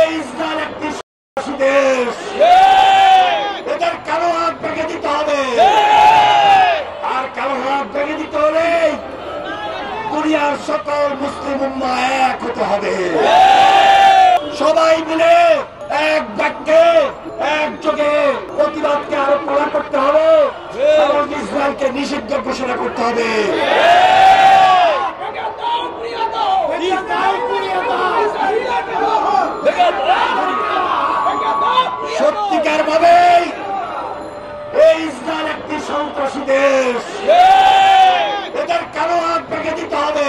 এই ইসরায়েল একটি সন্ত্রাসী দেশ, এদের কালো হাত ভেঙে দিতে হবে। আর কালো হাত ভেঙে দিতে হলে দুনিয়ার সকল মুসলিম উম্মাহ এক হতে হবে। সবাই মিলে এক বাক্যে একযোগে প্রতিবাদকে আরো কড়া করতে হবে এবং ইসরায়েলকে নিষিদ্ধ ঘোষণা করতে হবে। সত্যিকার ভাবে এই ইসরায়েল একটি সন্ত্রাসী দেশ, এদের কালো হাত ভেঙে দিতে হবে।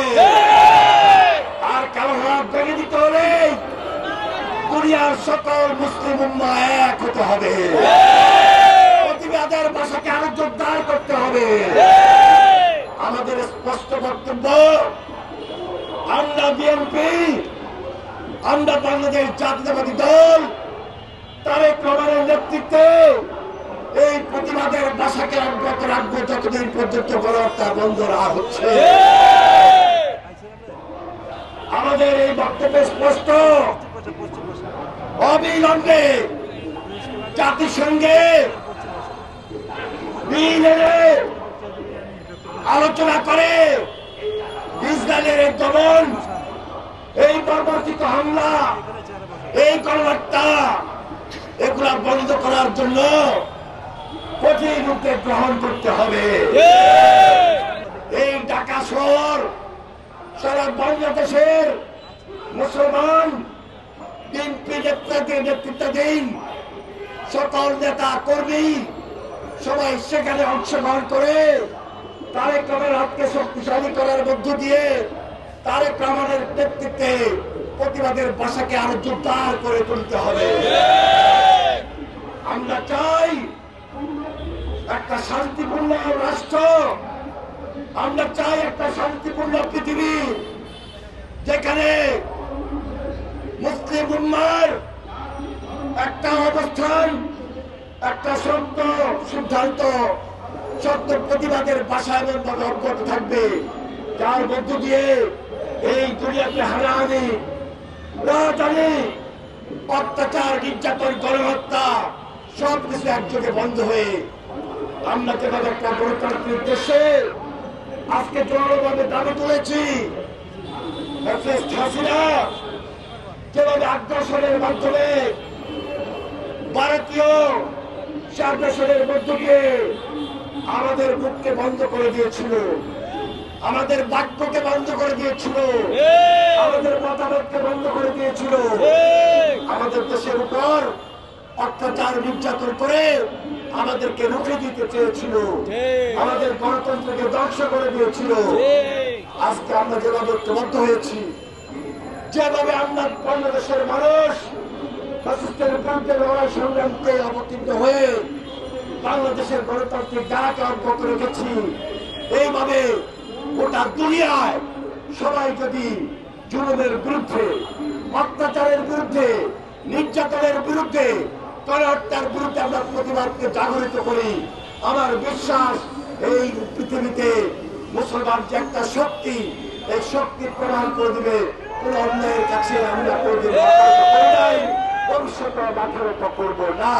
আর কালো হাত ভেঙে দিতে হলে দুনিয়ার সকল মুসলিম উম্মাহ এক হতে হবে। প্রতিবাদের ভাষাকে আরো জোরদার করতে হবে। আমাদের স্পষ্ট বক্তব্য, আমরা বিএনপি, আমরা বাংলাদেশ জাতীয়তাবাদী দল তারেক রহমানের নেতৃত্বে এই প্রতিবাদের ভাষাকে অব্যাহত রাখবো যতদিন পর্যন্ত গণহত্যা বন্ধ না হচ্ছে। আমাদের এই বক্তব্য স্পষ্ট, অবিলম্বে জাতিসংঘে আলোচনা করে ইসরায়েলের এই দমন, এই বর্বরচিত হামলা, এই গণহত্যা এগুলা বন্ধ করার জন্য কঠিন উদ্যোগ গ্রহণ করতে হবে। এই ঢাকা শহর সারা বাংলাদেশের মুসলমান বিএনপি নেতৃত্বাধীন সকল নেতা কর্মী সবাই সেখানে অংশগ্রহণ করে তারেক রহমানের হাতকে শক্তিশালী করার মধ্য দিয়ে তারেক রহমানের নেতৃত্বে প্রতিবাদের ভাষাকে আরো জোরদার করে তুলতে হবে। আমরা চাই একটা শান্তিপূর্ণ রাষ্ট্র, আমরা চাই একটা শান্তিপূর্ণ পৃথিবী যেখানে মুসলিম উম্মাহর একটা অবস্থান, একটা সত্য সিদ্ধান্ত, সত্য প্রতিবাদের ভাষা এবং অব্যাহত থাকবে, যার মধ্য দিয়ে এই দুনিয়াতে হানাহানি, রাজধানী, অত্যাচার, নির্যাতন, গণহত্যা সবকিছু একযোগে বন্ধ হয়ে আমরা যেভাবে একটা গণতান্ত্রিক দেশে আজকে জোরালোভাবে দাবি তুলেছি, হাসিনা যেভাবে আগ্রাসনের মাধ্যমে ভারতীয় আগ্রাসনের মধ্য দিয়ে আমাদের মুখকে বন্ধ করে দিয়েছিল, আমাদের বাক্যকে বন্ধ করে দিয়েছিল, আমাদের মতামতকে বন্ধ করে দিয়েছিল, আমাদের দেশের উপর অত্যাচার নির্যাতন করে আমাদেরকে রুখে দিতে চেয়েছিল, আমাদের গণতন্ত্রকে ধ্বংস করে দিয়েছিল। আজকে আমরা যেভাবে ঐক্যবদ্ধ হয়েছি, যেভাবে আমরা বাংলাদেশের মানুষ ফ্যাসিস্টের বিরুদ্ধে লড়াই সংগ্রামকে অবতীর্ণ হয়ে বাংলাদেশের গণতান্ত্রিক ধারাকে অব্যাহত রেখেছি, এইভাবে গোটা দুনিয়ায় সবাই যদি জুলুমের বিরুদ্ধে, অত্যাচারের বিরুদ্ধে, নির্যাতনের বিরুদ্ধে, গণহত্যার বিরুদ্ধে আমরা প্রতিবাদকে জাগরিত করি, আমার বিশ্বাস এই পৃথিবীতে মুসলমান যে একটা শক্তি, এই শক্তি প্রমাণ করে দিবে কোন অন্যায়ের কাছে আমরা ভবিষ্যতে মাথা নত করবো না।